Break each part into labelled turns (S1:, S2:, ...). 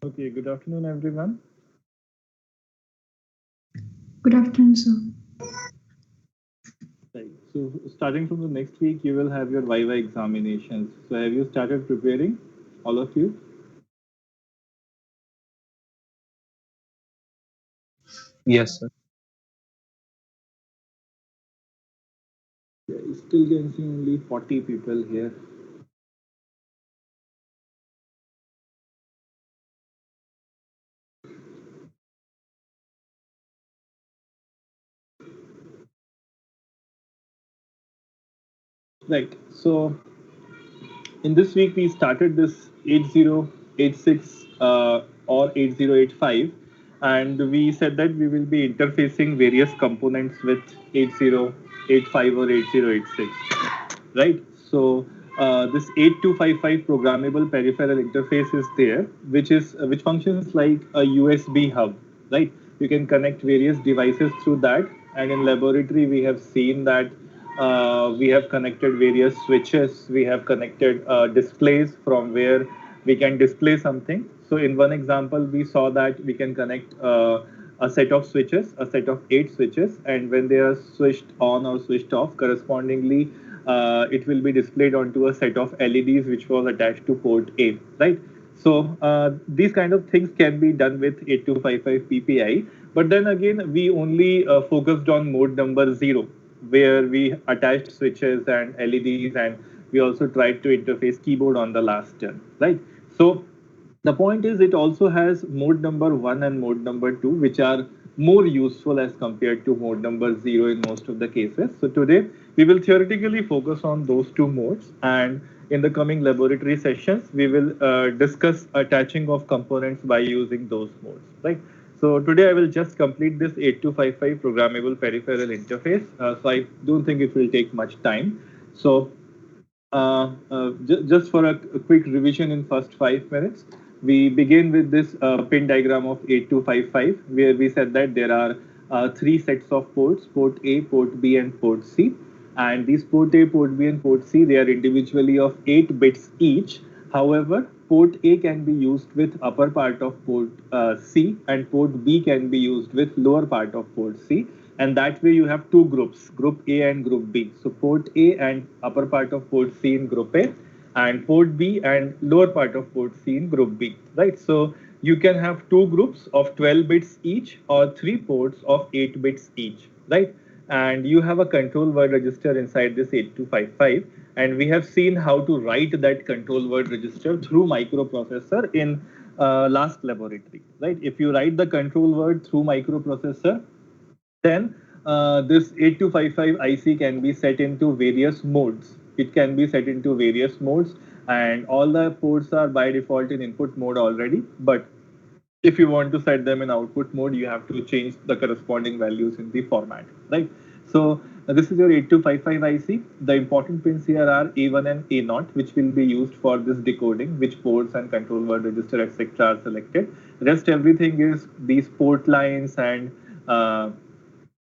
S1: Okay, good afternoon, everyone.
S2: Good afternoon, sir.
S1: Right. So, starting from the next week, you will have your Viva examinations. So, have you started preparing, all of you?
S3: Yes, sir.
S1: Yeah, I still can see only 40 people here. Right. So, in this week, we started this 8086 or 8085, and we said that we will be interfacing various components with 8085 or 8086. Right? So this 8255 programmable peripheral interface is there, which functions like a USB hub, right? You can connect various devices through that, and in laboratory we have seen that we have connected various switches, we have connected displays from where we can display something. So in one example, we saw that we can connect a set of switches, a set of 8 switches, and when they are switched on or switched off, correspondingly, it will be displayed onto a set of LEDs which was attached to port A, right? So these kind of things can be done with 8255 PPI. But then again, we only focused on mode number 0, where we attached switches and LEDs, and we also tried to interface keyboard on the last turn, right? So the point is, it also has mode number 1 and mode number 2, which are more useful as compared to mode number 0 in most of the cases. So today we will theoretically focus on those two modes, and in the coming laboratory sessions we will discuss attaching of components by using those modes, right? So today I will just complete this 8255 programmable peripheral interface. So I don't think it will take much time. So just for a quick revision in first 5 minutes, we begin with this pin diagram of 8255, where we said that there are three sets of ports: port A, port B, and port C. And these port A, port B, and port C, they are individually of 8 bits each. However, port A can be used with upper part of port C, and port B can be used with lower part of port C, and that way you have two groups, group A and group B. So port A and upper part of port C in group A, and port B and lower part of port C in group B, right? So you can have two groups of 12 bits each, or three ports of 8 bits each, right? And you have a control word register inside this 8255, and we have seen how to write that control word register through microprocessor in last laboratory, right? If you write the control word through microprocessor, then this 8255 IC can be set into various modes. It can be set into various modes, and all the ports are by default in input mode already. But if you want to set them in output mode, you have to change the corresponding values in the format, right? So this is your 8255 IC. The important pins here are A1 and A0, which will be used for this decoding, which ports and control word register, etc. are selected. Rest everything is these port lines and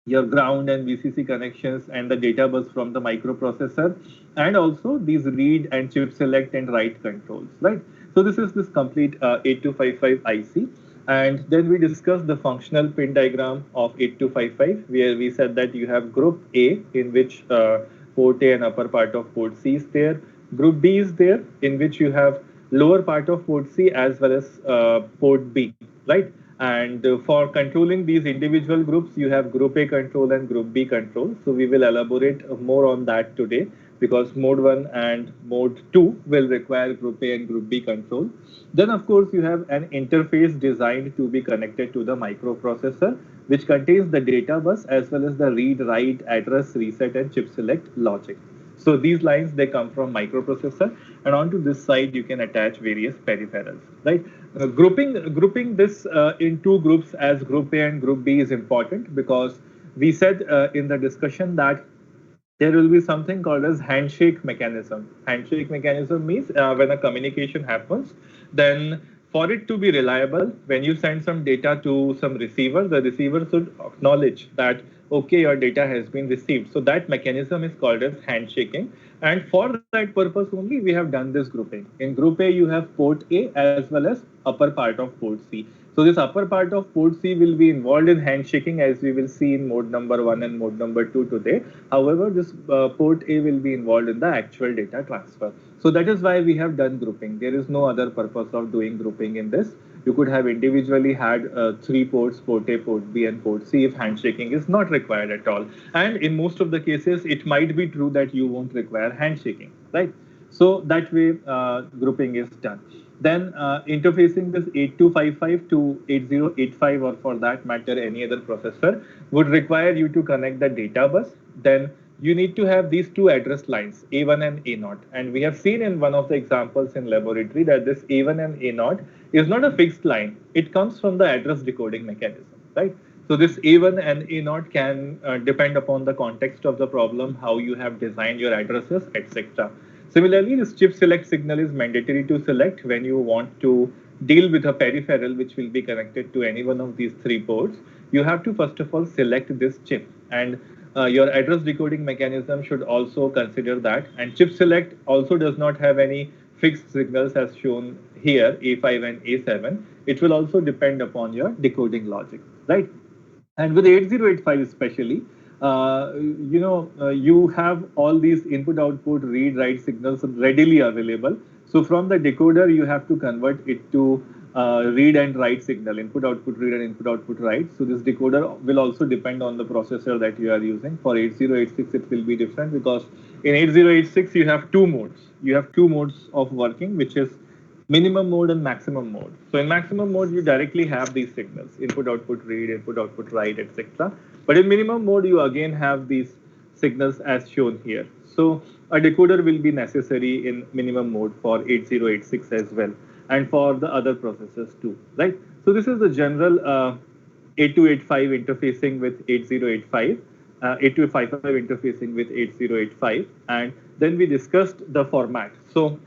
S1: your ground and VCC connections and the data bus from the microprocessor, and also these read and chip select and write controls, right? So this is this complete 8255 IC. And then we discussed the functional pin diagram of 8255, where we said that you have group A, in which port A and upper part of port C is there. Group B is there, in which you have lower part of port C as well as port B, right? And for controlling these individual groups, you have group A control and group B control. So we will elaborate more on that today, because mode 1 and mode 2 will require group A and group B control. Then, of course, you have an interface designed to be connected to the microprocessor, which contains the data bus as well as the read, write, address, reset, and chip select logic. So these lines, they come from microprocessor, and onto this side you can attach various peripherals, right? Grouping this in two groups as group A and group B is important, because we said in the discussion that there will be something called as handshake mechanism. Handshake mechanism means when a communication happens, then for it to be reliable, when you send some data to some receiver, the receiver should acknowledge that okay, your data has been received. So that mechanism is called as handshaking. And for that purpose only, we have done this grouping. In group A, you have port A as well as upper part of port C. So this upper part of port C will be involved in handshaking, as we will see in mode number 1 and mode number 2 today. However, this port A will be involved in the actual data transfer. So that is why we have done grouping. There is no other purpose of doing grouping in this. You could have individually had three ports, port A, port B, and port C, if handshaking is not required at all. And in most of the cases, it might be true that you won't require handshaking, right? So that way, grouping is done. Then interfacing this 8255 to 8085, or for that matter, any other processor, would require you to connect the data bus. Then you need to have these two address lines, A1 and A0. And we have seen in one of the examples in laboratory that this A1 and A0 is not a fixed line. It comes from the address decoding mechanism, right? So this A1 and A0 can depend upon the context of the problem, how you have designed your addresses, etc. Similarly, this chip select signal is mandatory to select when you want to deal with a peripheral which will be connected to any one of these three ports. You have to first of all select this chip, and your address decoding mechanism should also consider that. And chip select also does not have any fixed signals as shown here, A5 and A7. It will also depend upon your decoding logic, right? And with 8085 especially, you have all these input output read write signals readily available. So from the decoder, you have to convert it to read and write signal, input output read and input output write. So this decoder will also depend on the processor that you are using. For 8086, it will be different, because in 8086, you have two modes. You have two modes of working, which is minimum mode and maximum mode. So in maximum mode, you directly have these signals, input output read, input output write, etc. But in minimum mode, you again have these signals as shown here. So a decoder will be necessary in minimum mode for 8086 as well, and for the other processors too, right? So this is the general 8285 interfacing with 8085. 8255 interfacing with 8085, and then we discussed the format. So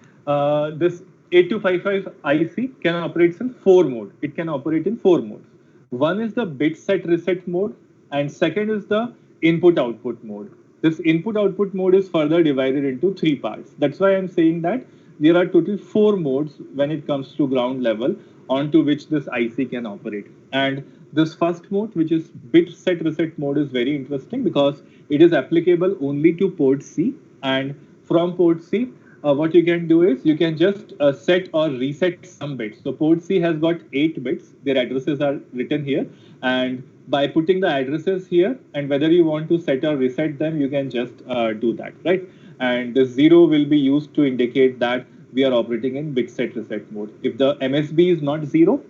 S1: this 8255 IC can operate in four modes. It can operate in four modes. One is the bit set reset mode, and second is the input output mode. This input output mode is further divided into three parts. That's why I'm saying that there are total four modes when it comes to ground level onto which this IC can operate. And this first mode, which is bit set reset mode, is very interesting because it is applicable only to port C. And from port C, what you can do is you can just set or reset some bits. So port C has got 8 bits. Their addresses are written here. And by putting the addresses here, and whether you want to set or reset them, you can just do that, right? And the 0 will be used to indicate that we are operating in bit set reset mode. If the MSB is not 0,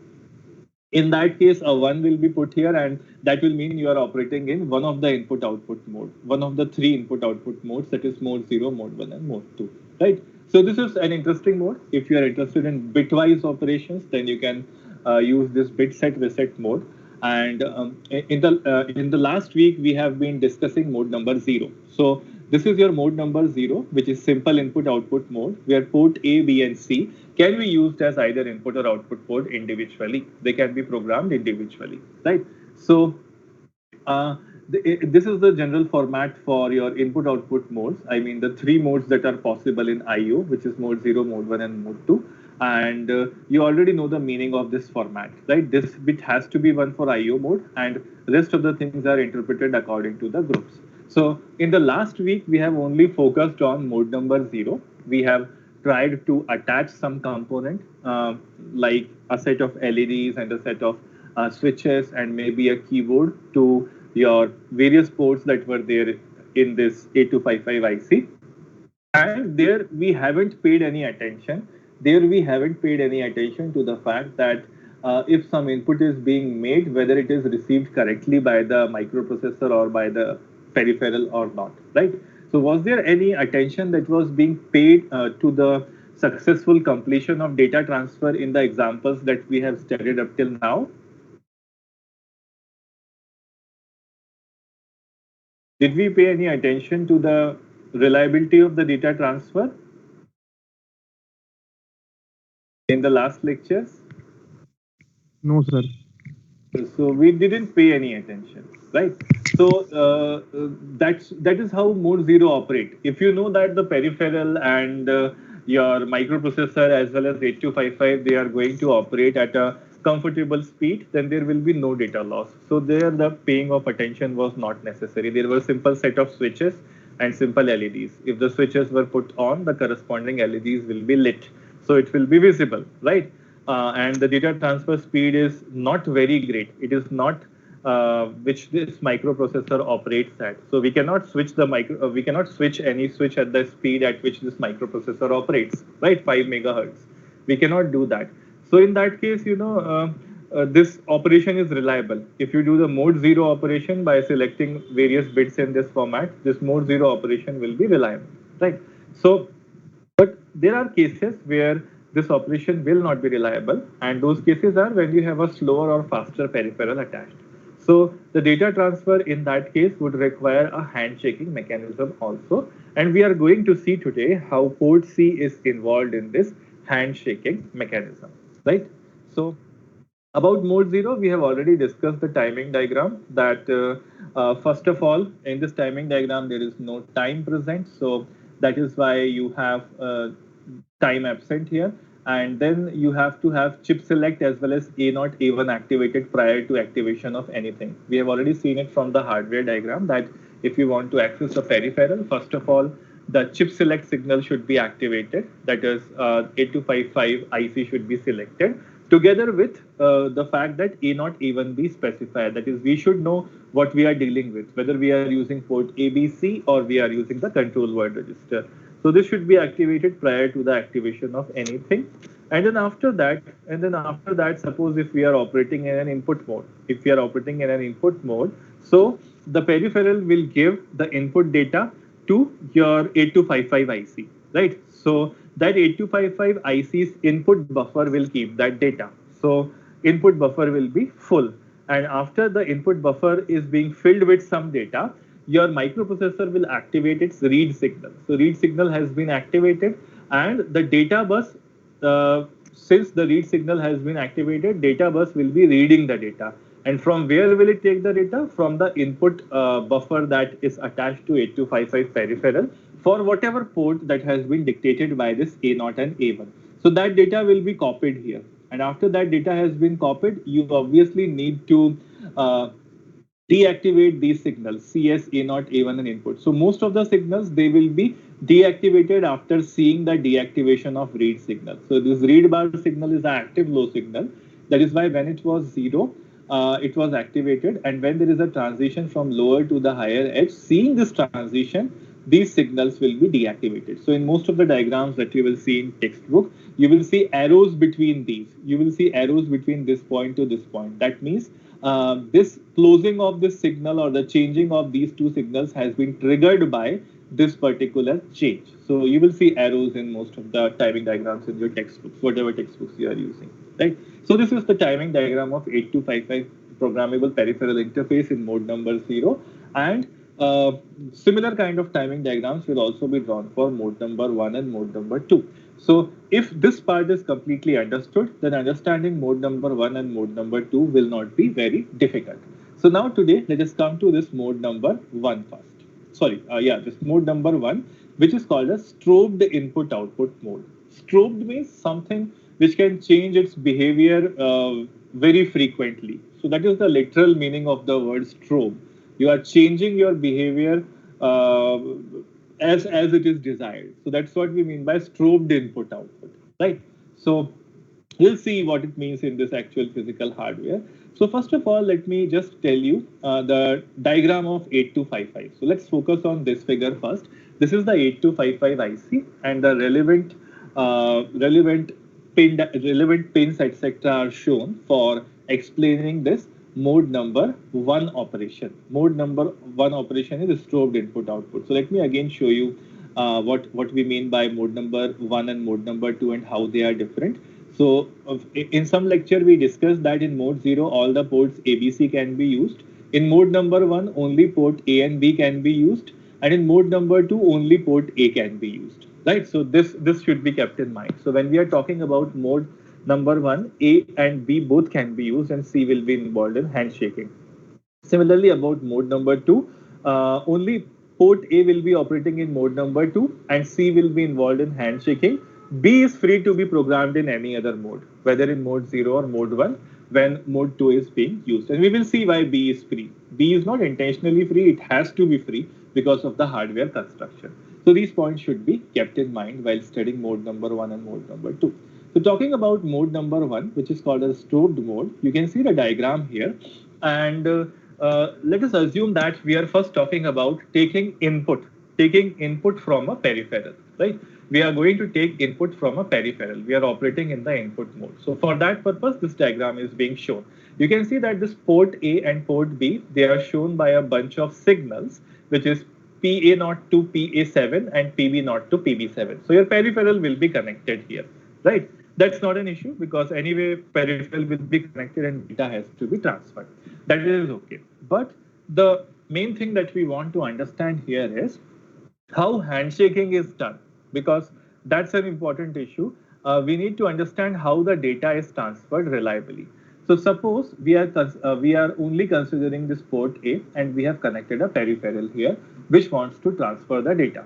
S1: in that case, a 1 will be put here, and that will mean you are operating in one of the input output mode, one of the three input output modes, that is mode 0, mode 1, and mode 2, right? So this is an interesting mode. If you are interested in bitwise operations, then you can use this bit set reset mode. And in the last week, we have been discussing mode number 0. So this is your mode number 0, which is simple input output mode, where port A, B, and C can be used as either input or output port individually. They can be programmed individually, right? So this is the general format for your input output modes. I mean, the three modes that are possible in IO, which is mode 0, mode 1, and mode 2. And you already know the meaning of this format, right? This bit has to be one for IO mode, and rest of the things are interpreted according to the groups. So in the last week, we have only focused on mode number 0. We have tried to attach some component like a set of LEDs and a set of switches and maybe a keyboard to your various ports that were there in this 8255 IC. And there we haven't paid any attention. There we haven't paid any attention to the fact that if some input is being made, whether it is received correctly by the microprocessor or by the peripheral or not, right? So was there any attention that was being paid to the successful completion of data transfer in the examples that we have studied up till now? Did we pay any attention to the reliability of the data transfer in the last lectures?
S3: No, sir.
S1: So we didn't pay any attention, right? So that is how mode 0 operate. If you know that the peripheral and your microprocessor as well as 8255 they are going to operate at a comfortable speed, then there will be no data loss. So there the paying of attention was not necessary. There were simple set of switches and simple LEDs. If the switches were put on, the corresponding LEDs will be lit, so it will be visible, right? And the data transfer speed is not very great. It is not which this microprocessor operates at. So we cannot switch the we cannot switch any switch at the speed at which this microprocessor operates, right? 5 megahertz. We cannot do that. So in that case, this operation is reliable. If you do the mode 0 operation by selecting various bits in this format, this mode 0 operation will be reliable, right? So but there are cases where this operation will not be reliable, and those cases are when you have a slower or faster peripheral attached. So the data transfer in that case would require a handshaking mechanism also, and we are going to see today how port C is involved in this handshaking mechanism, right? So about mode 0, we have already discussed the timing diagram that first of all, in this timing diagram, there is no time present. So that is why you have time absent here. And then you have to have chip select as well as A0, A1 activated prior to activation of anything. We have already seen it from the hardware diagram that if you want to access a peripheral, first of all, the chip select signal should be activated. That is 8255 IC should be selected together with the fact that A0, A1 be specified. That is, we should know what we are dealing with, whether we are using port ABC or we are using the control word register. So this should be activated prior to the activation of anything. And then after that, suppose if we are operating in an input mode, so the peripheral will give the input data to your 8255 IC, right? So that 8255 IC's input buffer will keep that data. So input buffer will be full. And after the input buffer is being filled with some data, your microprocessor will activate its read signal. So read signal has been activated, and the data bus, since the read signal has been activated, data bus will be reading the data. And from where will it take the data? From the input buffer that is attached to 8255 peripheral for whatever port that has been dictated by this A0 and A1. So that data will be copied here. And after that data has been copied, you obviously need to deactivate these signals, CS, A0, A1 and input. So most of the signals, they will be deactivated after seeing the deactivation of read signal. So this read bar signal is an active low signal. That is why when it was 0, it was activated. And when there is a transition from lower to the higher edge, seeing this transition, these signals will be deactivated. So in most of the diagrams that you will see in textbook, you will see arrows between these. You will see arrows between this point to this point. That means this closing of this signal or the changing of these two signals has been triggered by this particular change. So you will see arrows in most of the timing diagrams in your textbooks, whatever textbooks you are using, right? So this is the timing diagram of 8255 programmable peripheral interface in mode number 0. And similar kind of timing diagrams will also be drawn for mode number 1 and mode number 2. So if this part is completely understood, then understanding mode number 1 and mode number 2 will not be very difficult. So now today, let us come to this mode number 1 first. This mode number 1, which is called a strobed input output mode. Strobed means something which can change its behavior very frequently. So that is the literal meaning of the word strobe. You are changing your behavior as it is desired. So that's what we mean by strobed input output, right? So we'll see what it means in this actual physical hardware. So first of all, let me just tell you the diagram of 8255. So let's focus on this figure first. This is the 8255 IC, and the relevant pins, etc., are shown for explaining this mode number 1 operation. Mode number 1 operation is strobed input output. So let me again show you what we mean by mode number 1 and mode number 2 and how they are different. So in some lecture, we discussed that in mode 0, all the ports ABC can be used. In mode number 1, only port A and B can be used. And in mode number 2, only port A can be used. Right? So this should be kept in mind. So when we are talking about mode number one, A and B both can be used, and C will be involved in handshaking. Similarly, about mode number two, only port A will be operating in mode number two, and C will be involved in handshaking. B is free to be programmed in any other mode, whether in mode 0 or mode 1, when mode 2 is being used. And we will see why B is free. B is not intentionally free, it has to be free because of the hardware construction. So these points should be kept in mind while studying mode number 1 and mode number 2. So talking about mode number 1, which is called as strobed mode, you can see the diagram here. And let us assume that we are first talking about taking input from a peripheral, right? We are going to take input from a peripheral. We are operating in the input mode. So for that purpose, this diagram is being shown. You can see that this port A and port B, they are shown by a bunch of signals, which is PA0 to PA7 and PB0 to PB7. So your peripheral will be connected here, right? That's not an issue because anyway, peripheral will be connected and data has to be transferred. That is okay. But the main thing that we want to understand here is how handshaking is done, because that's an important issue. We need to understand how the data is transferred reliably. So suppose we are only considering this port A and we have connected a peripheral here which wants to transfer the data,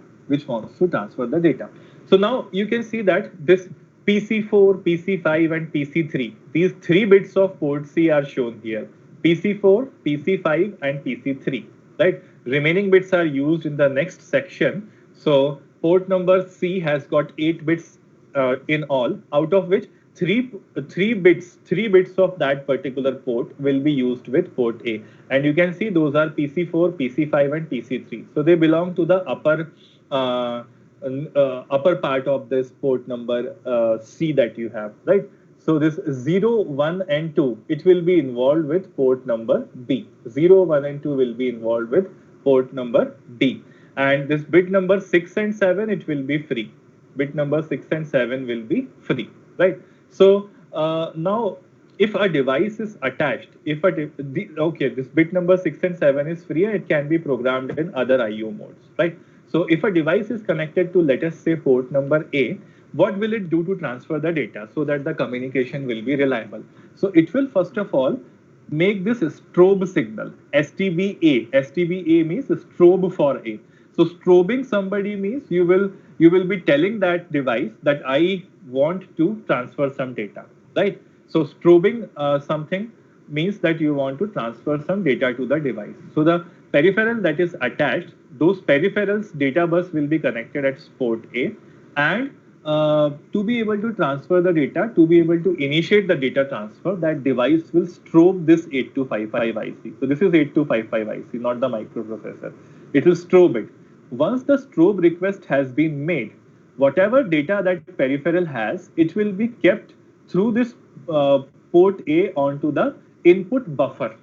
S1: So now you can see that this PC4, PC5 and PC3, these three bits of port C are shown here. PC4, PC5 and PC3, right? Remaining bits are used in the next section. So port number C has got 8 bits in all, out of which three bits of that particular port will be used with port A. And you can see those are PC4, PC5 and PC3. So they belong to the upper part of this port number C that you have, right? So this 0, 1 and 2, it will be involved with port number B. 0, 1 and 2 will be involved with port number D. And this bit number 6 and 7, it will be free. Bit number 6 and 7 will be free, right? So now if a device is attached, this bit number 6 and 7 is free and it can be programmed in other IO modes, right? So if a device is connected to, let us say, port number A, what will it do to transfer the data so that the communication will be reliable? So it will first of all make this strobe signal, STBA. STBA means strobe for A. So strobing somebody means you will be telling that device that I want to transfer some data, right? So strobing something means that you want to transfer some data to the device. So the peripheral that is attached, those peripherals data bus will be connected at port A, and to be able to transfer the data, to be able to initiate the data transfer, that device will strobe this 8255 IC. So this is 8255 IC, not the microprocessor. It will strobe it. Once the strobe request has been made, whatever data that peripheral has, it will be kept through this port A onto the input buffer,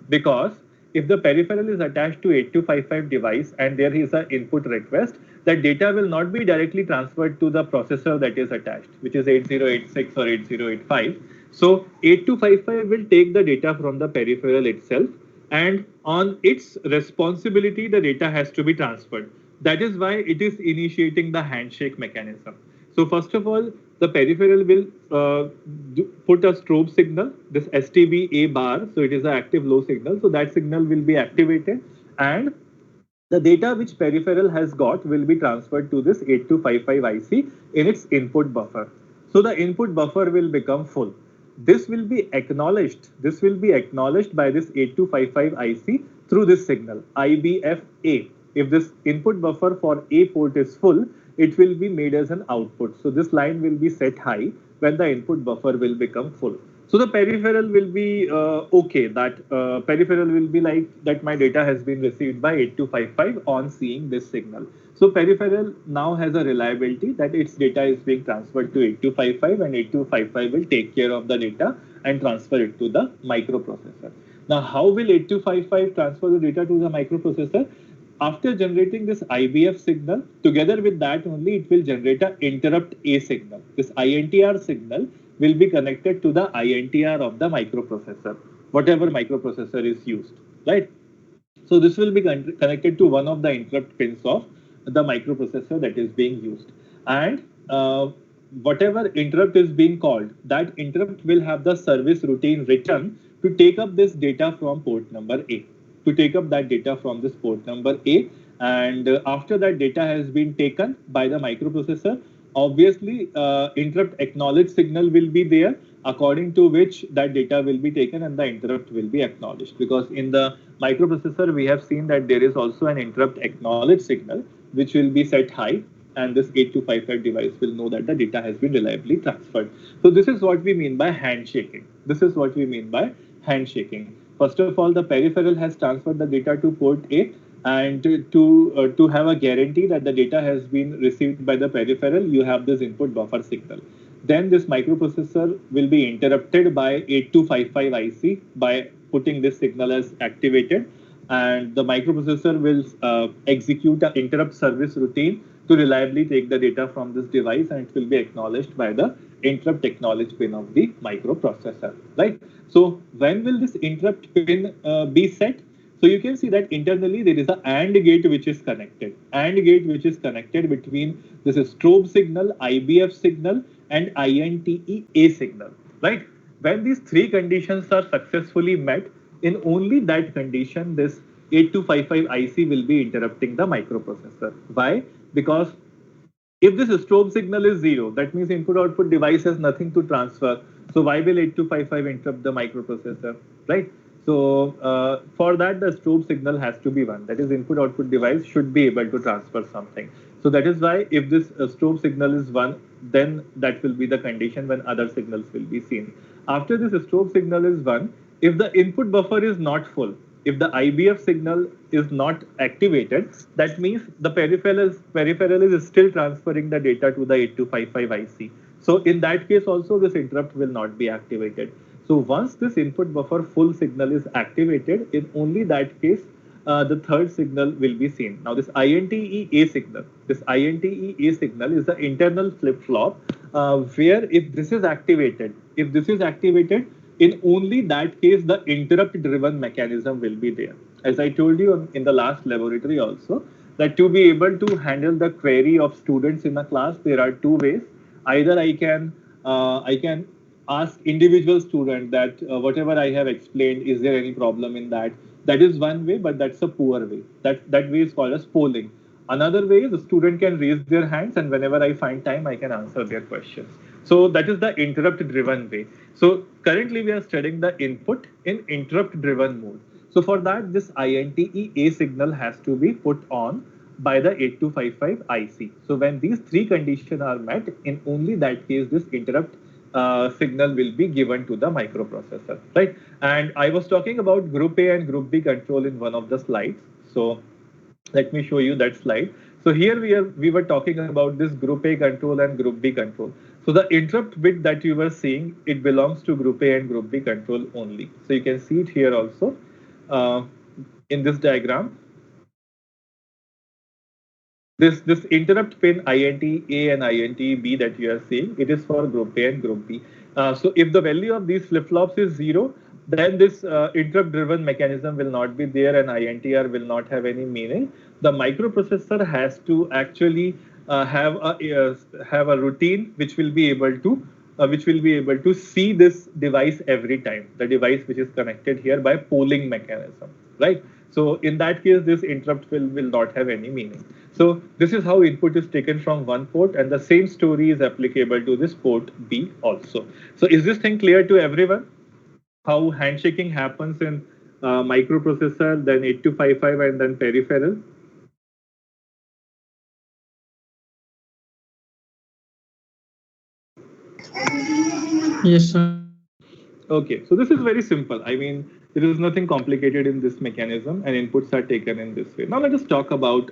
S1: because if the peripheral is attached to 8255 device and there is an input request, that data will not be directly transferred to the processor that is attached, which is 8086 or 8085. So 8255 will take the data from the peripheral itself, and on its responsibility, the data has to be transferred. That is why it is initiating the handshake mechanism. So first of all, the peripheral will put a strobe signal, this STB bar, so it is an active low signal. So that signal will be activated, and the data which peripheral has got will be transferred to this 8255 IC in its input buffer. So the input buffer will become full. This will be acknowledged. This will be acknowledged by this 8255 IC through this signal, IBFA. If this input buffer for A port is full, it will be made as an output. So this line will be set high when the input buffer will become full. So the peripheral will be okay. That peripheral will be like that my data has been received by 8255 on seeing this signal. So peripheral now has a reliability that its data is being transferred to 8255 and 8255 will take care of the data and transfer it to the microprocessor. Now, how will 8255 transfer the data to the microprocessor? After generating this IBF signal, together with that only it will generate an interrupt A signal. This INTR signal will be connected to the INTR of the microprocessor, whatever microprocessor is used, right? So this will be connected to one of the interrupt pins of the microprocessor that is being used. And whatever interrupt is being called, that interrupt will have the service routine return to take up this data from port number A, to take up that data from this port number A. And after that data has been taken by the microprocessor, obviously interrupt acknowledge signal will be there, according to which that data will be taken and the interrupt will be acknowledged. Because in the microprocessor, we have seen that there is also an interrupt acknowledge signal, which will be set high, and this 8255 device will know that the data has been reliably transferred. So this is what we mean by handshaking. This is what we mean by handshaking. First of all, the peripheral has transferred the data to port A, and to have a guarantee that the data has been received by the peripheral, you have this input buffer signal. Then this microprocessor will be interrupted by 8255 IC by putting this signal as activated, and the microprocessor will execute an interrupt service routine to reliably take the data from this device, and it will be acknowledged by the interrupt acknowledge pin of the microprocessor, right? So when will this interrupt pin be set? So you can see that internally there is a AND gate which is connected. AND gate which is connected between this strobe signal, IBF signal, and INTE-A signal, right? When these three conditions are successfully met, in only that condition, this 8255 IC will be interrupting the microprocessor. Why? Because if this strobe signal is 0, that means input-output device has nothing to transfer. So why will 8255 interrupt the microprocessor, right? So for that, the strobe signal has to be 1. That is, input-output device should be able to transfer something. So that is why if this strobe signal is 1, then that will be the condition when other signals will be seen. After this strobe signal is 1, if the input buffer is not full, if the IBF signal is not activated, that means the peripheral is still transferring the data to the 8255 IC. So in that case also, this interrupt will not be activated. So once this input buffer full signal is activated, in only that case, the third signal will be seen. Now this INTE-A signal, is the internal flip-flop where if this is activated, in only that case, the interrupt-driven mechanism will be there. As I told you in the last laboratory also, that to be able to handle the query of students in a class, there are two ways. Either I can ask individual student that whatever I have explained, is there any problem in that? That is one way, but that's a poor way. That way is called as polling. Another way is the student can raise their hands, and whenever I find time, I can answer their questions. So that is the interrupt-driven way. So currently we are studying the input in interrupt-driven mode. So for that, this INTE-A signal has to be put on by the 8255 IC. So when these three conditions are met, in only that case, this interrupt signal will be given to the microprocessor, right? And I was talking about group A and group B control in one of the slides. So let me show you that slide. So here we were talking about this group A control and group B control. So the interrupt bit that you were seeing, it belongs to group A and group B control only. So you can see it here also in this diagram. This interrupt pin INT-A and INT-B that you are seeing, it is for group A and group B. So if the value of these flip-flops is 0, then this interrupt-driven mechanism will not be there and INTR will not have any meaning. The microprocessor has to actually have a routine which will be able to see this device every time, the device which is connected here by polling mechanism, right? So in that case, this interrupt will not have any meaning. So this is how input is taken from one port, and the same story is applicable to this port B also. So is this thing clear to everyone? How handshaking happens in microprocessor, then 8255, and then peripheral?
S3: Yes, sir.
S1: Okay, so this is very simple. I mean, there is nothing complicated in this mechanism, and inputs are taken in this way. Now let us talk about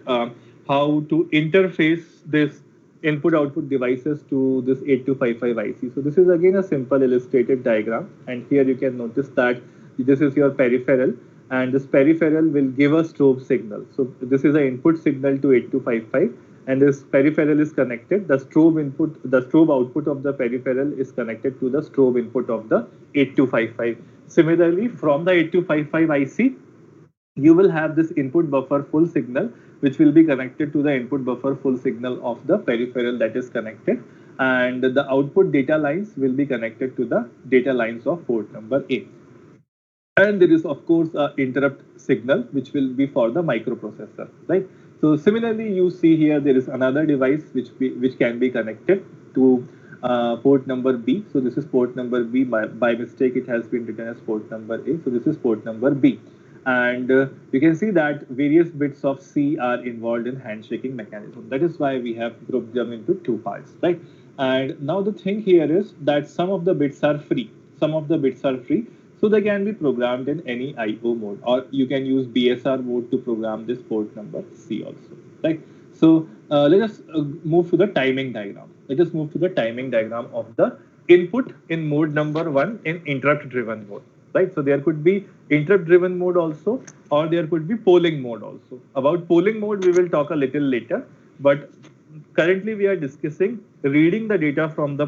S1: how to interface this input-output devices to this 8255 IC. So this is again a simple illustrated diagram, and here you can notice that this is your peripheral, and this peripheral will give a strobe signal. So this is the input signal to 8255. And this peripheral is connected. The strobe output of the peripheral is connected to the strobe input of the 8255. Similarly, from the 8255 IC, you will have this input buffer full signal, which will be connected to the input buffer full signal of the peripheral that is connected. and the output data lines will be connected to the data lines of port number A. And there is of course a interrupt signal which will be for the microprocessor, right? So similarly, you see here there is another device which can be connected to port number B. So this is port number B. By mistake, it has been written as port number A. So this is port number B. And you can see that various bits of C are involved in handshaking mechanism. That is why we have grouped them into two parts, right? And now the thing here is that some of the bits are free. Some of the bits are free. So they can be programmed in any IO mode, or you can use BSR mode to program this port number C also, right? So let us move to the timing diagram. Let us move to the timing diagram of the input in mode number 1 in interrupt driven mode, right? So there could be interrupt driven mode also, or there could be polling mode also. About polling mode, we will talk a little later, but currently we are discussing reading the data from the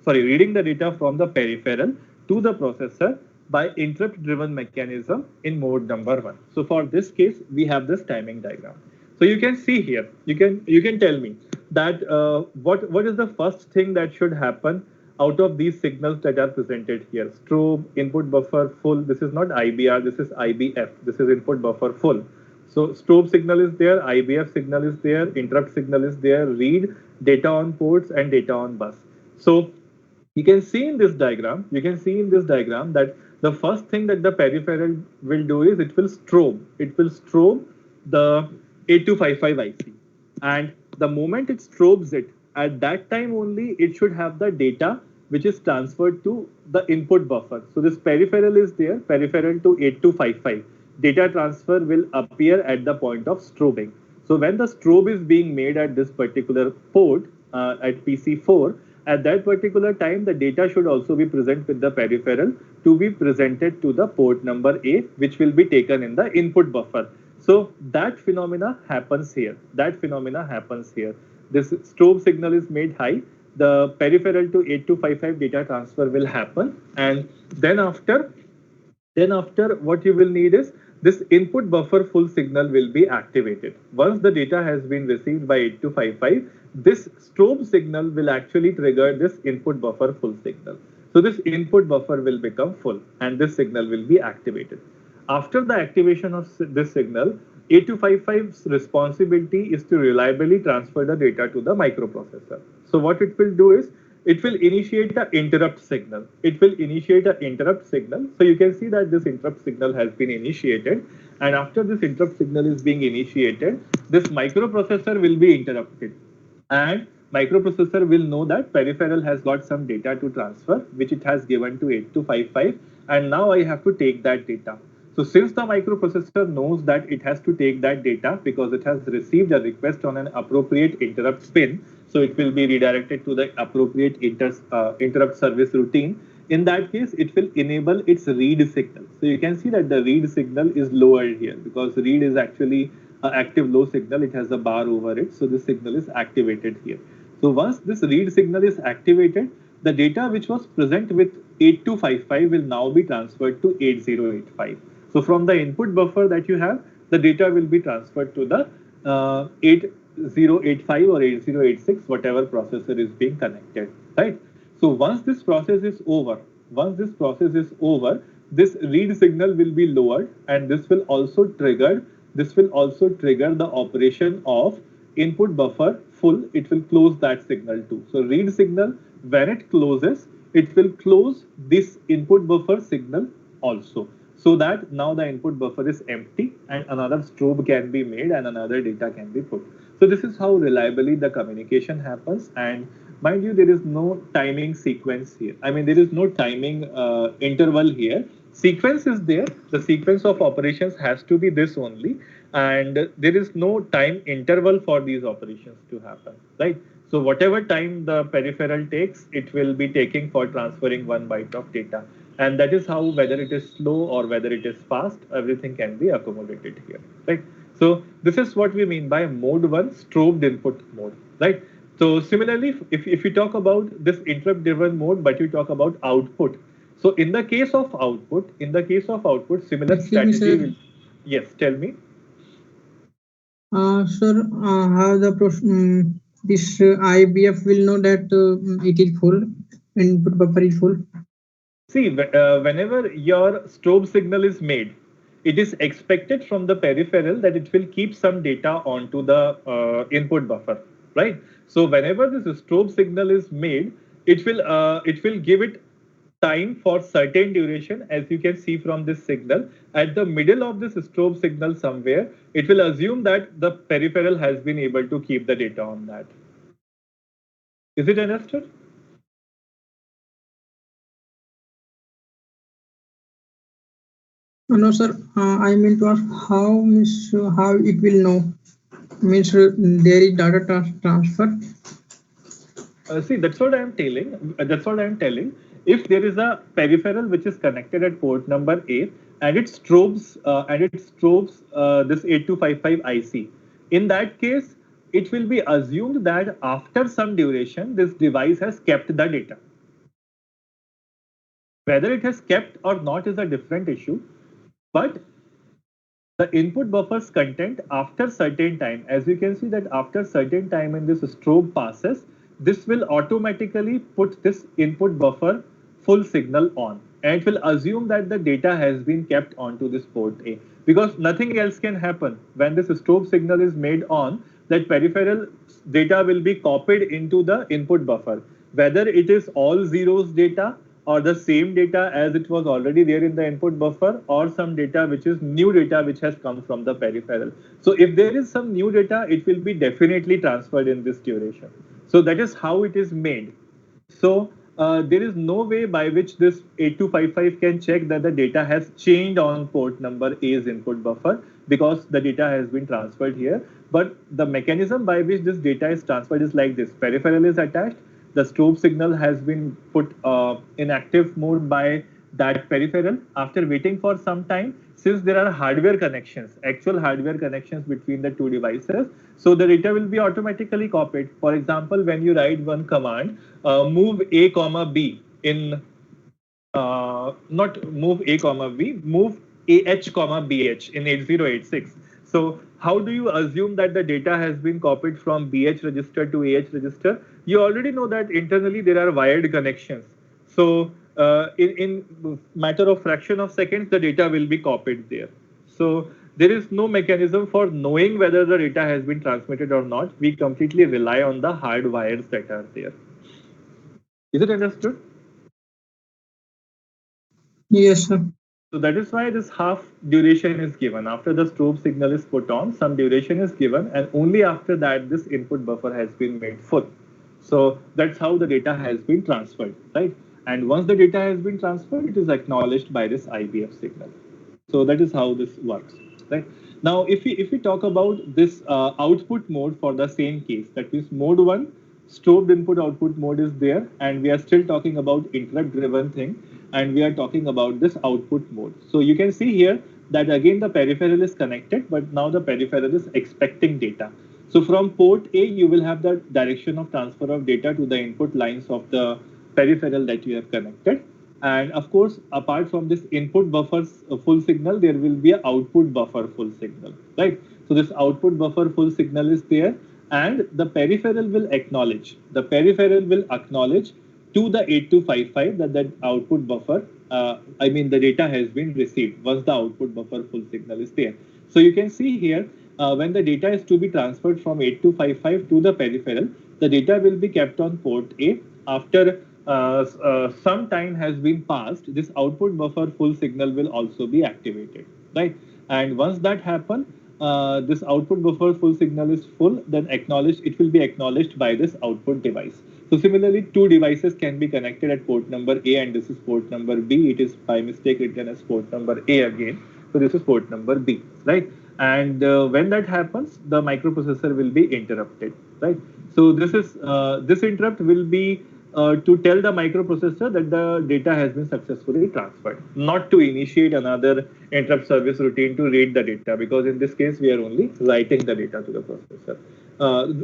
S1: reading the data from the peripheral to the processor by interrupt driven mechanism in mode number 1. So for this case, we have this timing diagram. So you can see here, you can tell me that what is the first thing that should happen out of these signals that are presented here. Strobe, input buffer full. This is not IBR, this is IBF. This is input buffer full. So strobe signal is there, IBF signal is there, interrupt signal is there, read, data on ports and data on bus. So you can see in this diagram, that the first thing that the peripheral will do is it will strobe the 8255 IC. And the moment it strobes it, at that time only it should have the data which is transferred to the input buffer. So this peripheral is there, peripheral to 8255. Data transfer will appear at the point of strobing. So when the strobe is being made at this particular port at PC4, at that particular time, the data should also be present with the peripheral to be presented to the port number A, which will be taken in the input buffer. So that phenomena happens here. This strobe signal is made high. The peripheral to 8255 data transfer will happen, and then after what you will need is this input buffer full signal will be activated. Once the data has been received by 8255, this strobe signal will actually trigger this input buffer full signal. So this input buffer will become full and this signal will be activated. After the activation of this signal, 8255's responsibility is to reliably transfer the data to the microprocessor. So what it will do is, it will initiate the interrupt signal. So you can see that this interrupt signal has been initiated. And after this interrupt signal is being initiated, this microprocessor will be interrupted. And microprocessor will know that peripheral has got some data to transfer, which it has given to 8255. And now I have to take that data. So since the microprocessor knows that it has to take that data because it has received a request on an appropriate interrupt pin, so it will be redirected to the appropriate interrupt service routine. In that case, it will enable its read signal. So you can see that the read signal is lowered here because read is actually an active low signal. It has a bar over it. So this signal is activated here. So once this read signal is activated, the data which was present with 8255 will now be transferred to 8085. So from the input buffer that you have, the data will be transferred to the 8085 or 8086, whatever processor is being connected, right? So once this process is over, this read signal will be lowered, and this will also trigger the operation of input buffer full. It will close that signal too. So read signal, when it closes, it will close this input buffer signal also, so that now the input buffer is empty and another strobe can be made and another data can be put. So this is how reliably the communication happens. And mind you, there is no timing sequence here. I mean, there is no timing interval here. Sequence is there. The sequence of operations has to be this only. And there is no time interval for these operations to happen, right? So whatever time the peripheral takes, it will be taking for transferring 1 byte of data. And that is how, whether it is slow or whether it is fast, everything can be accommodated here, right? So this is what we mean by mode 1 strobed input mode, right? So similarly, if you talk about this interrupt driven mode, but you talk about output. So in the case of output, similar strategy will. Yes, tell me.
S3: Sir, how the this IBF will know that it is full, input buffer is full.
S1: See, whenever your strobe signal is made, it is expected from the peripheral that it will keep some data onto the input buffer, right? So whenever this strobe signal is made, it will give it time for certain duration, as you can see from this signal. At the middle of this strobe signal somewhere, it will assume that the peripheral has been able to keep the data on that. Is it understood?
S3: No, sir. I mean to ask how it will know. Means there is data transfer.
S1: See, that's what I am telling. That's what I am telling. If there is a peripheral which is connected at port number A and it strobes this 8255 IC, in that case, it will be assumed that after some duration, this device has kept the data. Whether it has kept or not is a different issue, but the input buffer's content after certain time, as you can see that after certain time in this strobe passes, this will automatically put this input buffer full signal on, and it will assume that the data has been kept onto this port A, because nothing else can happen. When this strobe signal is made on, that peripheral data will be copied into the input buffer, whether it is all zeros data or the same data as it was already there in the input buffer, or some data which is new data which has come from the peripheral. So if there is some new data, it will be definitely transferred in this duration. So that is how it is made. So there is no way by which this 8255 can check that the data has changed on port number A's input buffer, because the data has been transferred here. But the mechanism by which this data is transferred is like this: peripheral is attached, the strobe signal has been put in active mode by that peripheral. After waiting for some time, since there are hardware connections, actual hardware connections between the two devices, so the data will be automatically copied. For example, when you write one command, move A comma B in not move A comma B, move AH comma BH in 8086. So how do you assume that the data has been copied from BH register to AH register? You already know that internally there are wired connections. So in matter of fraction of seconds, the data will be copied there. So there is no mechanism for knowing whether the data has been transmitted or not. We completely rely on the hard wires that are there. Is it understood?
S3: Yes, sir.
S1: So that is why this half duration is given. After the strobe signal is put on, some duration is given, and only after that this input buffer has been made full. So that's how the data has been transferred, right? And once the data has been transferred, it is acknowledged by this IBF signal. So that is how this works, right? Now, if we talk about this output mode for the same case, that means mode one, strobed input output mode is there, and we are still talking about interrupt driven thing, and we are talking about this output mode. So you can see here that again the peripheral is connected, but now the peripheral is expecting data. So from port A, you will have the direction of transfer of data to the input lines of the peripheral that you have connected. And of course, apart from this input buffer's full signal, there will be an output buffer full signal, right? So this output buffer full signal is there, and the peripheral will acknowledge. The peripheral will acknowledge to the 8255 that that output buffer, I mean the data has been received once the output buffer full signal is there. So you can see here, when the data is to be transferred from 8255 to the peripheral, the data will be kept on port A. After some time has been passed, this output buffer full signal will also be activated, right? And once that happens, this output buffer full signal is full, then acknowledged, it will be acknowledged by this output device. So similarly, two devices can be connected at port number A, and this is port number B. It is by mistake written as port number A again. So this is port number B, right? And when that happens, the microprocessor will be interrupted, right? So this interrupt will be to tell the microprocessor that the data has been successfully transferred, not to initiate another interrupt service routine to read the data, because in this case we are only writing the data to the processor,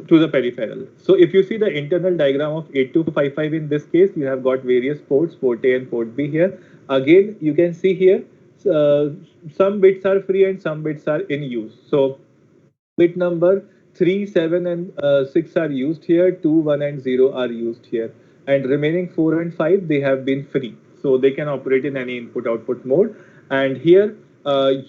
S1: to the peripheral. So if you see the internal diagram of 8255, in this case you have got various ports, port A and port B here. Again, you can see here some bits are free and some bits are in use. So bit number 3, 7, and 6 are used here, 2, 1, and 0 are used here. And remaining 4 and 5, they have been free. So they can operate in any input-output mode. And here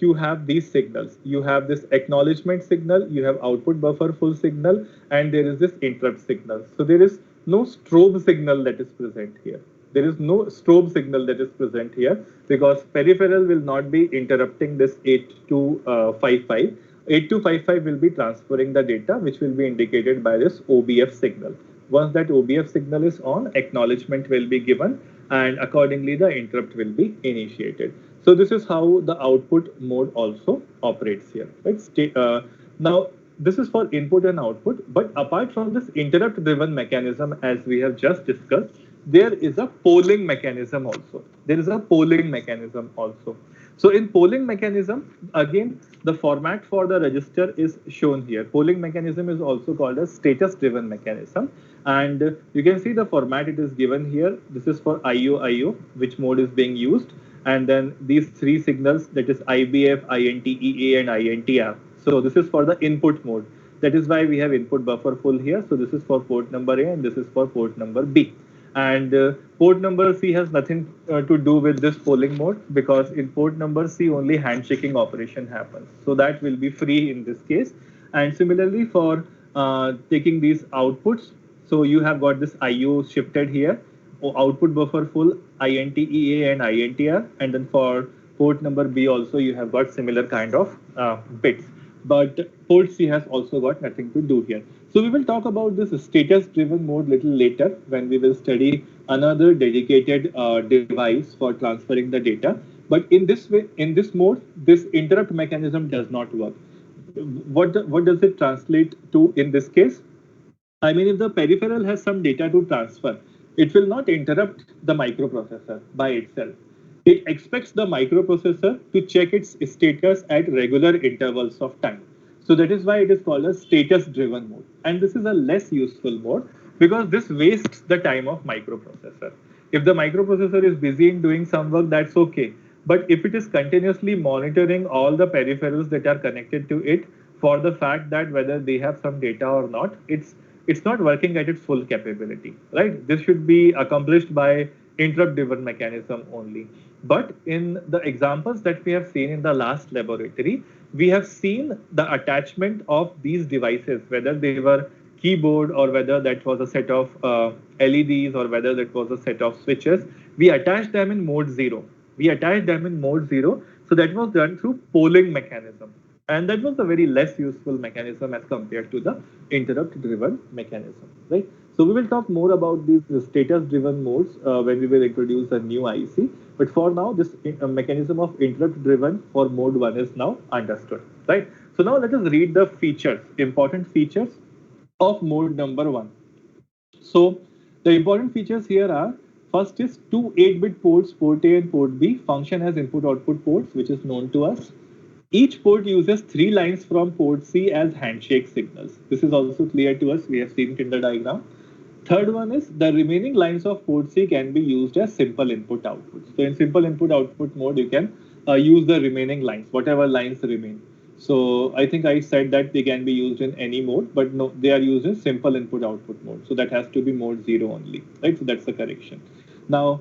S1: you have these signals. You have this acknowledgement signal, you have output buffer full signal, and there is this interrupt signal. So there is no strobe signal that is present here. There is no strobe signal that is present here because peripheral will not be interrupting this 8255. 8255 will be transferring the data, which will be indicated by this OBF signal. Once that OBF signal is on, acknowledgement will be given, and accordingly the interrupt will be initiated. So this is how the output mode also operates here. Right? Now this is for input and output, but apart from this interrupt driven mechanism, as we have just discussed, there is a polling mechanism also. There is a polling mechanism also. So in polling mechanism, again, the format for the register is shown here. Polling mechanism is also called a status driven mechanism. And you can see the format it is given here. This is for IO, which mode is being used. And then these three signals, that is IBF, INTEA, and INTR. So this is for the input mode. That is why we have input buffer full here. So this is for port number A and this is for port number B. And port number C has nothing to do with this polling mode because in port number C only handshaking operation happens. So that will be free in this case. And similarly for taking these outputs, so you have got this IO shifted here, output buffer full, INTEA and INTR, and then for port number B also you have got similar kind of bits. But port C has also got nothing to do here. So we will talk about this status driven mode little later when we will study another dedicated device for transferring the data. But in this way, in this mode, this interrupt mechanism does not work. What does it translate to in this case? I mean, if the peripheral has some data to transfer, it will not interrupt the microprocessor by itself. It expects the microprocessor to check its status at regular intervals of time. So that is why it is called a status driven mode. And this is a less useful mode because this wastes the time of microprocessor. If the microprocessor is busy in doing some work, that's okay. But if it is continuously monitoring all the peripherals that are connected to it for the fact that whether they have some data or not, it's not working at its full capability, right? This should be accomplished by interrupt driven mechanism only. But in the examples that we have seen in the last laboratory, we have seen the attachment of these devices, whether they were keyboard or whether that was a set of LEDs or whether that was a set of switches. We attached them in mode 0. So that was done through polling mechanism. And that was a very less useful mechanism as compared to the interrupt driven mechanism, right? So we will talk more about these status driven modes when we will introduce a new IC. But for now, this mechanism of interrupt driven for mode 1 is now understood, right? So now let us read the features, important features of mode number 1. So the important features here are, first is two 8-bit ports, port A and port B, function as input-output ports, which is known to us. Each port uses 3 lines from port C as handshake signals. This is also clear to us. We have seen it in the diagram. Third one is the remaining lines of port C can be used as simple input-output. So in simple input-output mode, you can use the remaining lines, whatever lines remain. So I think I said that they can be used in any mode, but no, they are used in simple input-output mode. So that has to be mode 0 only, right? So that's the correction. Now,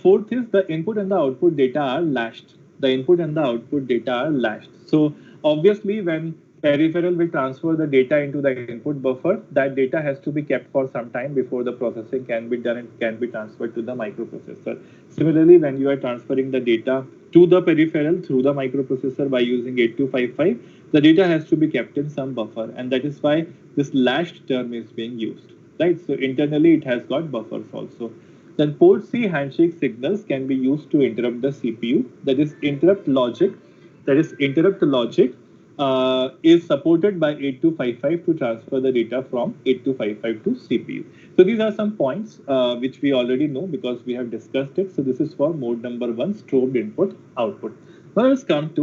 S1: fourth is the input and the output data are latched. The input and the output data are latched. So obviously when peripheral will transfer the data into the input buffer, that data has to be kept for some time before the processing can be done and can be transferred to the microprocessor. Similarly, when you are transferring the data to the peripheral through the microprocessor by using 8255, the data has to be kept in some buffer, and that is why this latched term is being used, right? So internally it has got buffers also. Then port C handshake signals can be used to interrupt the CPU. That is interrupt logic. Is supported by 8255 to transfer the data from 8255 to CPU. So these are some points which we already know because we have discussed it. So this is for mode number 1, strobed input output. Now let us come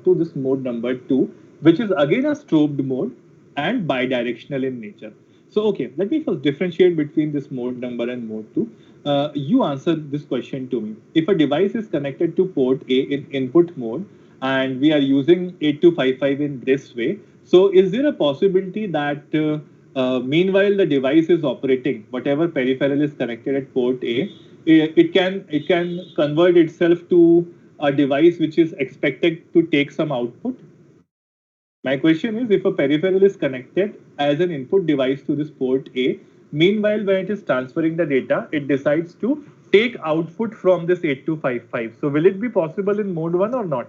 S1: to this mode number 2, which is again a strobed mode and bidirectional in nature. So okay, let me first differentiate between this mode number and mode 2. You answer this question to me. If a device is connected to port A in input mode, and we are using 8255 in this way, So is there a possibility that meanwhile the device is operating, whatever peripheral is connected at port A, it can convert itself to a device which is expected to take some output? My question is, if a peripheral is connected as an input device to this port A, meanwhile when it is transferring the data, it decides to take output from this 8255. So will it be possible in mode 1 or not?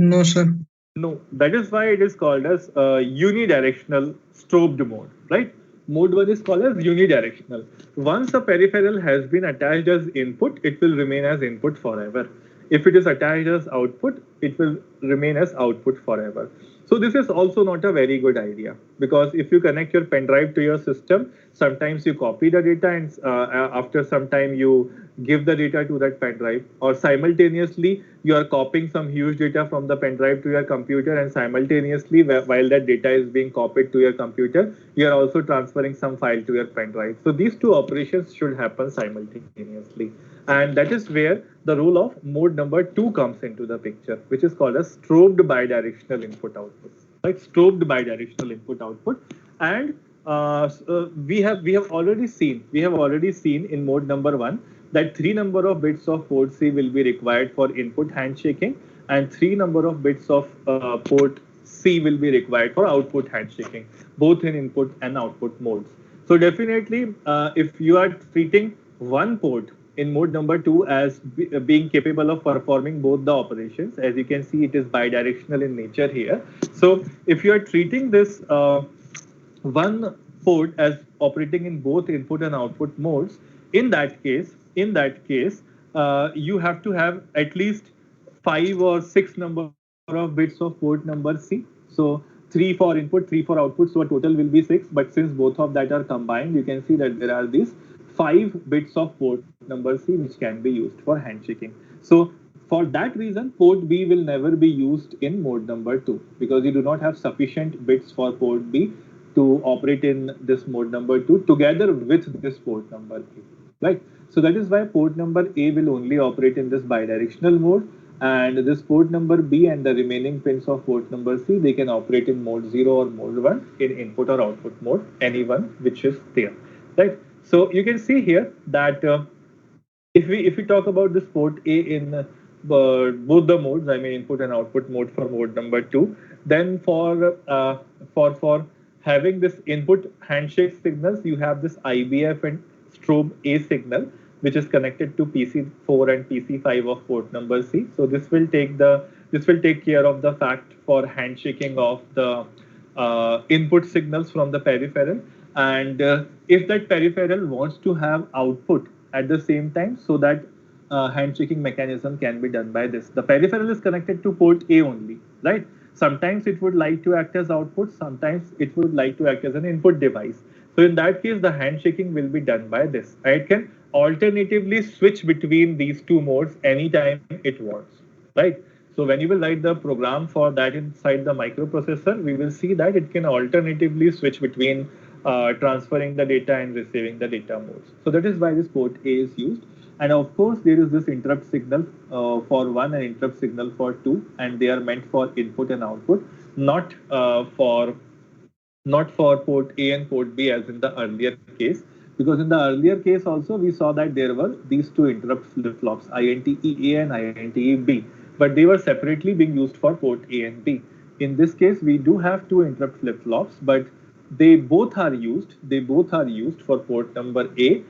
S3: No, sir.
S1: No, that is why it is called as unidirectional strobed mode, right? Mode 1 is called as unidirectional. Once a peripheral has been attached as input, it will remain as input forever. If it is attached as output, it will remain as output forever. So this is also not a very good idea, because if you connect your pen drive to your system, sometimes you copy the data and after some time you give the data to that pen drive, or simultaneously you are copying some huge data from the pen drive to your computer, and simultaneously while that data is being copied to your computer, you are also transferring some file to your pen drive. So these two operations should happen simultaneously, and that is where the role of mode number 2 comes into the picture, which is called as strobed bidirectional input output, right? Strobed bidirectional input output. And we have already seen in mode number 1 that 3 number of bits of port C will be required for input handshaking, and 3 number of bits of port C will be required for output handshaking, both in input and output modes. So definitely, if you are treating one port in mode number 2 as being capable of performing both the operations, as you can see, it is bidirectional in nature here. So if you are treating this one port as operating in both input and output modes, in that case, you have to have at least 5 or 6 number of bits of port number C. So 3 for input, 3 for output. So a total will be 6. But since both of that are combined, you can see that there are these 5 bits of port number C which can be used for handshaking. So for that reason, port B will never be used in mode number 2, because you do not have sufficient bits for port B to operate in this mode number 2 together with this port number A, right? So that is why port number A will only operate in this bidirectional mode, and this port number B and the remaining pins of port number C, they can operate in mode 0 or mode 1 in input or output mode, any one which is there, right? So you can see here that if we talk about this port A in both the modes, I mean input and output mode for mode number 2, then for having this input handshake signals, you have this IBF and strobe A signal, which is connected to PC4 and PC5 of port number C. So this will take care of the fact for handshaking of the input signals from the peripheral. And if that peripheral wants to have output at the same time, so that handshaking mechanism can be done by this. The peripheral is connected to port A only, right? Sometimes it would like to act as output, sometimes it would like to act as an input device. So in that case, the handshaking will be done by this. It can alternatively switch between these two modes anytime it wants, right? So when you will write the program for that inside the microprocessor, we will see that it can alternatively switch between transferring the data and receiving the data modes. So that is why this port A is used. And of course, there is this interrupt signal for 1 and interrupt signal for 2, and they are meant for input and output, not for port A and port B as in the earlier case. Because in the earlier case also, we saw that there were these two interrupt flip-flops, INTE A and INTE B, but they were separately being used for port A and B. In this case, we do have two interrupt flip-flops, but they both are used for port number A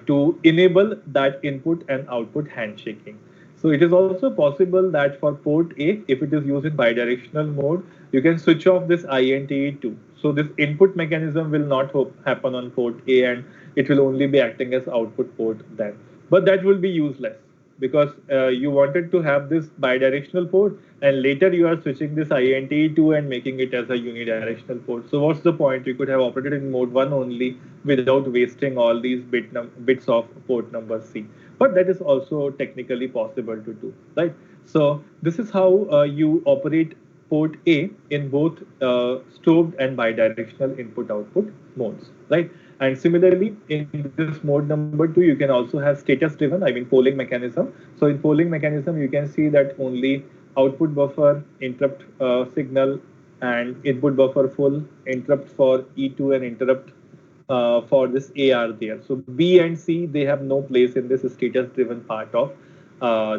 S1: to enable that input and output handshaking. So it is also possible that for port A, if it is used in bidirectional mode, you can switch off this INTE2. So this input mechanism will not happen on port A, and it will only be acting as output port then. But that will be useless, because you wanted to have this bidirectional port, and later you are switching this INTE2 and making it as a unidirectional port. So what's the point? You could have operated in mode 1 only without wasting all these bits of port number C. But that is also technically possible to do, right? So this is how you operate port A in both strobed and bidirectional input-output modes, right? And similarly, in this mode number 2, you can also have status-driven, I mean polling mechanism. So in polling mechanism, you can see that only output buffer, interrupt signal, and input buffer full, interrupt for E2 and interrupt for this AR there. So B and C, they have no place in this status driven part of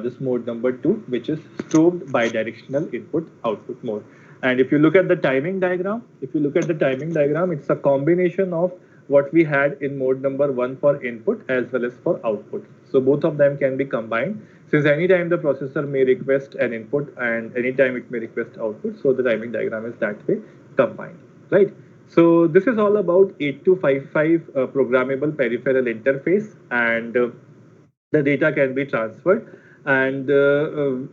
S1: this mode number 2, which is strobed bidirectional input output mode. And if you look at the timing diagram, it's a combination of what we had in mode number 1 for input as well as for output. So both of them can be combined, since anytime the processor may request an input and anytime it may request output. So the timing diagram is that way combined, right? So this is all about 8255 programmable peripheral interface, and the data can be transferred. And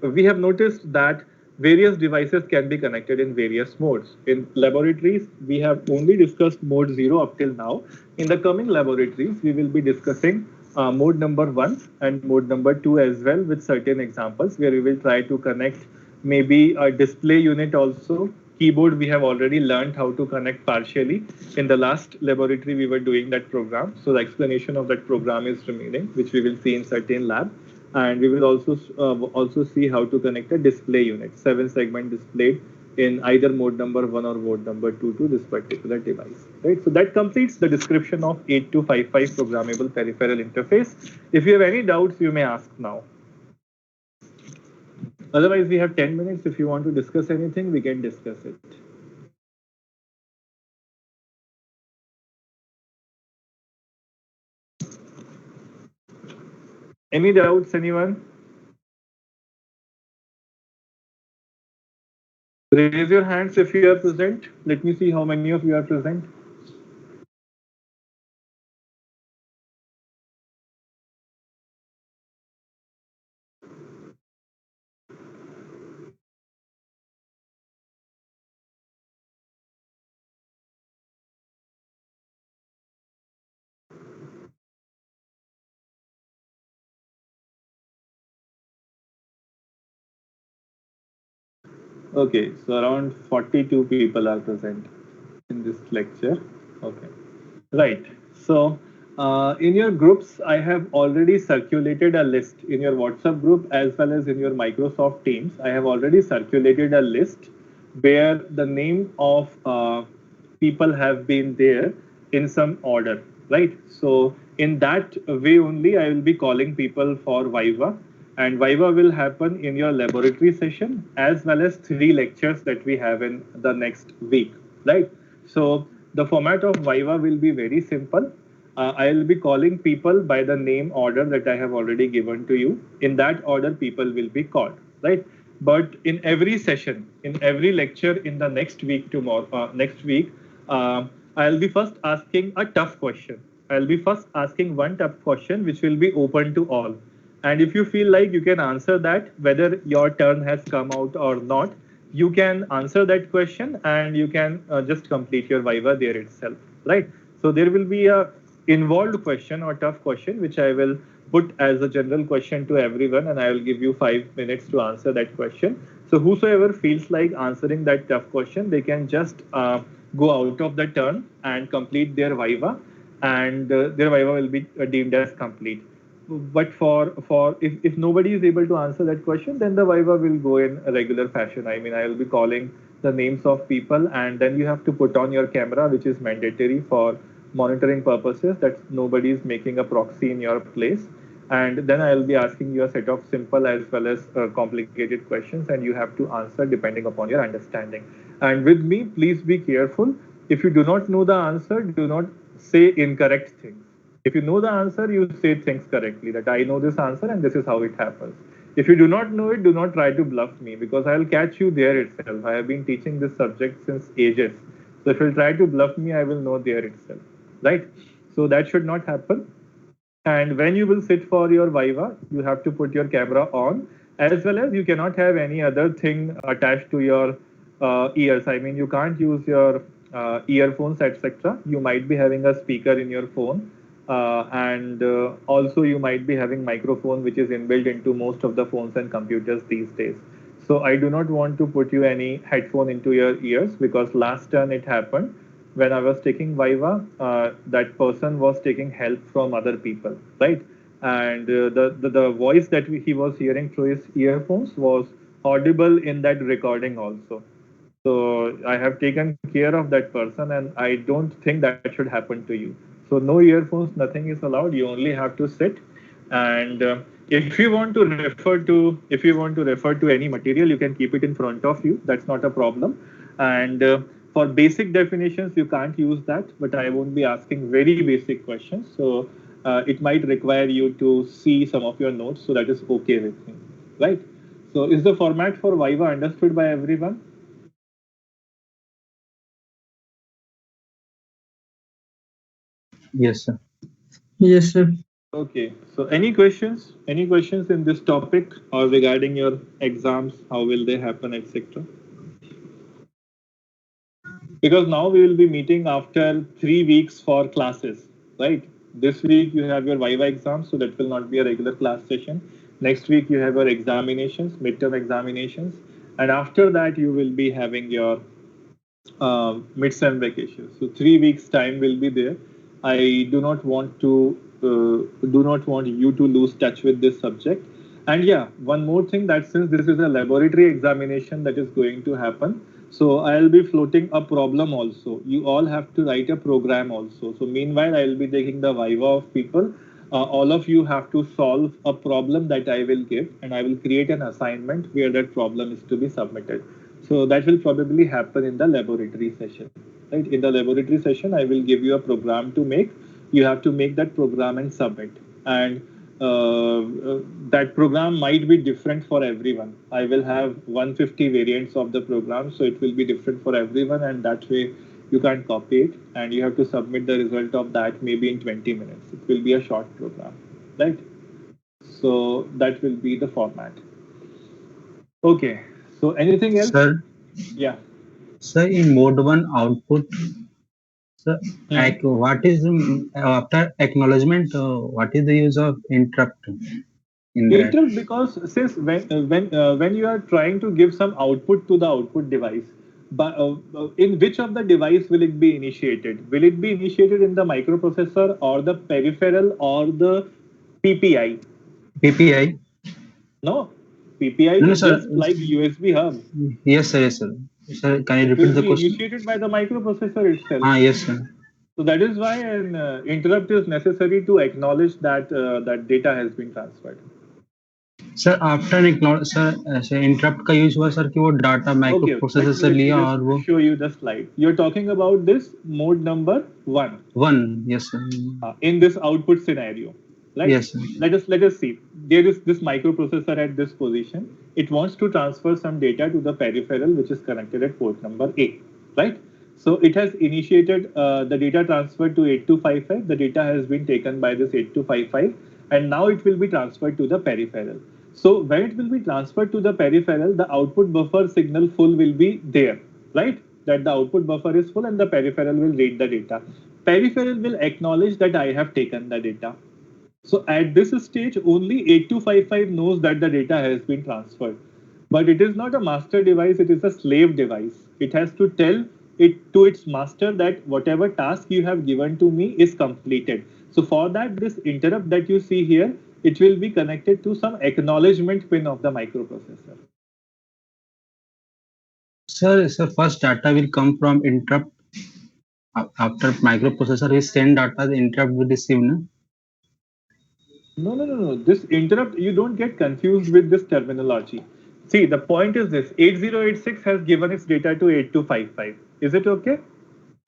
S1: we have noticed that various devices can be connected in various modes. In laboratories, we have only discussed mode 0 up till now. In the coming laboratories, we will be discussing mode number 1 and mode number 2 as well, with certain examples where we will try to connect maybe a display unit also. Keyboard, we have already learned how to connect partially. In the last laboratory, we were doing that program. So the explanation of that program is remaining, which we will see in certain lab. And we will also see how to connect a display unit, 7-segment display in either mode number 1 or mode number 2 to this particular device, right? So that completes the description of 8255 programmable peripheral interface. If you have any doubts, you may ask now. Otherwise, we have 10 minutes. If you want to discuss anything, we can discuss it. Any doubts, anyone? Raise your hands if you are present. Let me see how many of you are present. Okay, so around 42 people are present in this lecture. Okay, right. So in your groups, I have already circulated a list in your WhatsApp group as well as in your Microsoft Teams. I have already circulated a list where the name of people have been there in some order, right? So in that way only, I will be calling people for Viva, and Viva will happen in your laboratory session as well as 3 lectures that we have in the next week, right? So the format of Viva will be very simple. I'll be calling people by the name order that I have already given to you. In that order, people will be called, right? But in every session, in every lecture in the next week, I'll be first asking a tough question. I'll be first asking one tough question which will be open to all. And if you feel like you can answer that, whether your turn has come out or not, you can answer that question and you can just complete your Viva there itself, right? So there will be a involved question or tough question, which I will put as a general question to everyone, and I will give you 5 minutes to answer that question. So whosoever feels like answering that tough question, they can just go out of the turn and complete their Viva, and their Viva will be deemed as complete. But if nobody is able to answer that question, then the Viva will go in a regular fashion. I mean, I will be calling the names of people, and then you have to put on your camera, which is mandatory for monitoring purposes, that nobody is making a proxy in your place. And then I will be asking you a set of simple as well as complicated questions, and you have to answer depending upon your understanding. And with me, please be careful. If you do not know the answer, do not say incorrect things. If you know the answer, you say things correctly, that I know this answer and this is how it happens. If you do not know it, do not try to bluff me, because I will catch you there itself. I have been teaching this subject since ages. So if you try to bluff me, I will know there itself, right? So that should not happen. And when you will sit for your Viva, you have to put your camera on, as well as you cannot have any other thing attached to your ears. I mean, you can't use your earphones, etc. You might be having a speaker in your phone, and also you might be having microphone, which is inbuilt into most of the phones and computers these days. So I do not want to put you any headphone into your ears, because last turn it happened when I was taking Viva, that person was taking help from other people, right? And the voice that he was hearing through his earphones was audible in that recording also. So I have taken care of that person, and I don't think that should happen to you. So no earphones, nothing is allowed. You only have to sit, and if you want to refer to any material, you can keep it in front of you. That's not a problem. And for basic definitions, you can't use that, but I won't be asking very basic questions. So it might require you to see some of your notes. So that is okay with me, right? So is the format for Viva understood by everyone?
S4: Yes, sir.
S3: Yes, sir.
S1: Okay. So any questions? Any questions in this topic or regarding your exams? How will they happen, etc.? Because now we will be meeting after 3 weeks for classes, right? This week you have your Viva exams, so that will not be a regular class session. Next week you have your examinations, midterm examinations, and after that you will be having your mid-sem vacation. So 3 weeks time will be there. I do not want you to lose touch with this subject. And yeah, one more thing, that since this is a laboratory examination that is going to happen, so I'll be floating a problem also. You all have to write a program also. So meanwhile, I'll be taking the viva of people. All of you have to solve a problem that I will give, and I will create an assignment where that problem is to be submitted. So that will probably happen in the laboratory session, right? In the laboratory session, I will give you a program to make. You have to make that program and submit. And that program might be different for everyone. I will have 150 variants of the program, so it will be different for everyone, and that way you can't copy it, and you have to submit the result of that maybe in 20 minutes. It will be a short program, right? So that will be the format. Okay. So anything else?
S4: Sir,
S1: Yeah.
S4: sir, in mode 1 output, sir, what is after acknowledgement? What is the use of interrupt in that?
S1: Interrupt, because since when you are trying to give some output to the output device, but in which of the device will it be initiated? Will it be initiated in the microprocessor or the peripheral or the PPI?
S4: PPI?
S1: No, PPI
S4: No, no,
S1: is
S4: sir.
S1: just like USB hub.
S4: Yes, sir. Yes, sir. Sir, can you
S1: It
S4: repeat
S1: will
S4: the
S1: be
S4: question?
S1: initiated by the microprocessor itself.
S4: Ah, yes, sir.
S1: So that is why an interrupt is necessary to acknowledge that that data has been transferred.
S4: Sir after ignore sir ऐसे interrupt का use हुआ sir कि वो data micro
S1: Okay,
S4: processor से
S1: let me
S4: लिया
S1: just
S4: और वो
S1: show you the slide. You're talking about this mode number 1
S4: one yes sir
S1: in this output scenario, right?
S4: Yes sir
S1: Let us see. There is this microprocessor at this position. It wants to transfer some data to the peripheral, which is connected at port number A, right? So it has initiated the data transfer to 8255. The data has been taken by this 8255, and now it will be transferred to the peripheral. So when it will be transferred to the peripheral, the output buffer signal full will be there, right? That the output buffer is full and the peripheral will read the data. Peripheral will acknowledge that I have taken the data. So at this stage, only 8255 knows that the data has been transferred. But it is not a master device, it is a slave device. It has to tell it to its master that whatever task you have given to me is completed. So for that, this interrupt that you see here, it will be connected to some acknowledgement pin of the microprocessor.
S4: sir first data will come from interrupt after microprocessor is send data the interrupt will receive no?
S1: No. This interrupt, you don't get confused with this terminology. See, the point is this 8086 has given its data to 8255. Is it okay?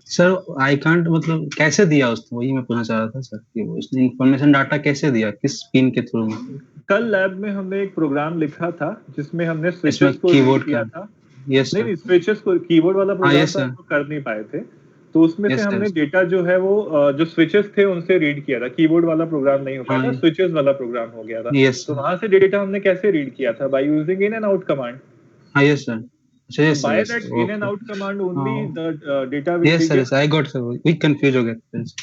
S4: Sir I can't मतलब कैसे दिया उसने वही मैं पूछना चाह रहा था सर कि वो उसने इंफॉर्मेशन डाटा कैसे दिया किस पिन के थ्रू
S1: कल लैब में हमने एक प्रोग्राम लिखा था जिसमें हमने
S4: इसमें
S1: स्विचेस को
S4: कीबोर्ड
S1: किया
S4: का
S1: था।
S4: यस
S1: नहीं
S4: सर
S1: नहीं, स्विचेस को कीबोर्ड वाला प्रोग्राम
S4: यस
S1: तो
S4: सर
S1: हम लोग कर नहीं पाए थे, तो उसमें से
S4: यस
S1: हमने
S4: सर
S1: डेटा जो है वो जो स्विचेस थे उनसे रीड किया था। कीबोर्ड वाला प्रोग्राम नहीं हो पाया
S4: हाँ
S1: था, स्विचेस वाला प्रोग्राम हो गया था।
S4: यस
S1: तो
S4: सर
S1: वहां से डेटा हमने कैसे रीड किया था? By using in and out command.
S4: हाँ यस सर अच्छा
S1: So
S4: yes sir
S1: by
S4: yes
S1: that in and
S4: okay
S1: out command only
S4: हाँ
S1: the data will
S4: yes
S1: be
S4: sir
S1: get।
S4: Yes I got sir we confuse हो गए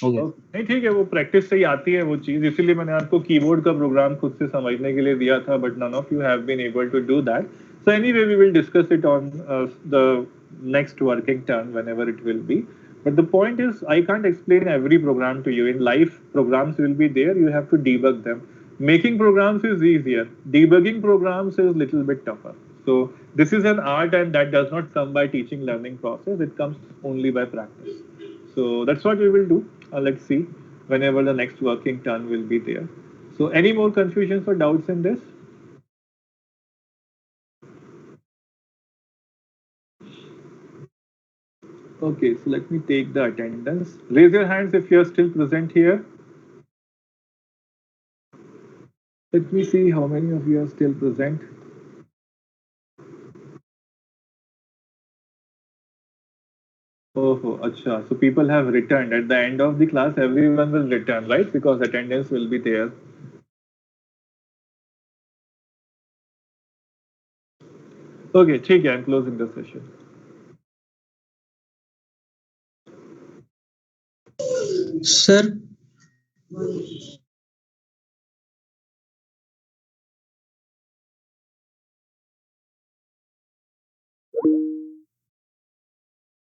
S4: हो गया
S1: नहीं ठीक है, वो प्रैक्टिस से ही आती है वो चीज, इसीलिए मैंने आपको कीबोर्ड का प्रोग्राम खुद से समझने के लिए दिया था, but none of you have been able to do that. So anyway, we will discuss it on the next working term whenever it will be. But the point is, I can't explain every program to you. In life, programs will be there. You have to debug them. Making programs is easier. Debugging programs is little bit tougher. So this is an art, and that does not come by teaching learning process. It comes only by practice. So that's what we will do. Let's see whenever the next working turn will be there. So any more confusions or doubts in this? Okay, so let me take the attendance. Raise your hands if you are still present here. Let me see how many of you are still present. Oh, acha. So people have returned. At the end of the class, everyone will return, right? Because attendance will be there. Okay, ठीक है. I'm closing the session.
S3: Sir,